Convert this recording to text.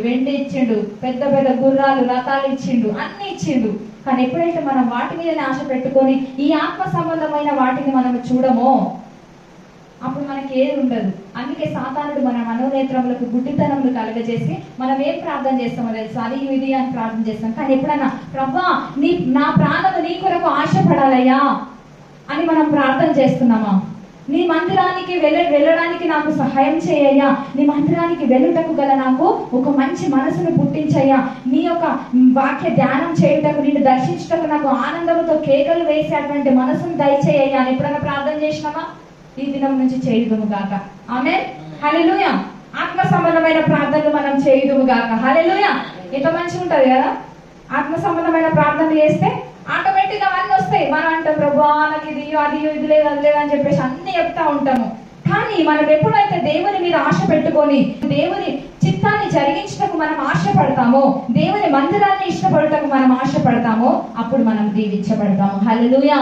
వెండి ఇచ్చిండు, పెద్ద పెద్ద గుర్రాలు, రథాలు ఇచ్చిండు, అన్ని ఇచ్చిండు. కానీ ఎప్పుడైతే మనం వాటి మీదనే ఆశ పెట్టుకొని ఈ ఆత్మ సంబంధమైన వాటిని మనం చూడమో అప్పుడు మనకి ఏది ఉండదు. అందుకే సాతానుడు మన మనోనేత్రములకు గుడ్డితనములు కలగజేసి మనం ఏం ప్రార్థన చేస్తామో తెలుసు, అది ఇది అని ప్రార్థన చేస్తాం. కానీ ఎప్పుడన్నా ప్రభువా నా ప్రాణము నీ కొరకు ఆశపడాలయ్యా అని మనం ప్రార్థన చేస్తున్నామా? నీ మందిరానికి వెళ్ళడానికి నాకు సహాయం చేయయ్యా, నీ మందిరానికి వెళ్ళుటకు గల నాకు ఒక మంచి మనసును పుట్టించయ్యా, నీ యొక్క వాక్య ధ్యానం చేయుటకు, నిన్ను దర్శించుటకు నాకు ఆనందంతో కేకలు వేసేటువంటి మనసును దయచేయ్యా అని ఎప్పుడైనా ప్రార్థన చేసినామా? ఈ దినం నుంచి చేయుదుము గాక. ఆమేన్, హల్లెలూయా. ఆత్మ సంబంధమైన ప్రార్థనలు మనం చేయుదుము గాక. హల్లెలూయా. ఎంత మంచిగా ఉంటది కదా ఆత్మ సంబంధమైన ప్రార్థనలు చేస్తే. ఆటోమేటిక్ గా అన్నీ వస్తాయి. మనం అంటాం ప్రభువా నాకు ఇది అది ఇది లేదు అది లేదు అని చెప్పేసి అన్ని చెప్తా ఉంటాము. కానీ మనం ఎప్పుడైతే దేవుని మీద ఆశ పెట్టుకొని దేవుని చిత్తాన్ని జరిగించటకు మనం ఆశపడతామో, దేవుని మందిరాన్ని ఇష్టపడటకు మనం ఆశపడతామో అప్పుడు మనం దీవించబడతాము. హల్లెలూయా.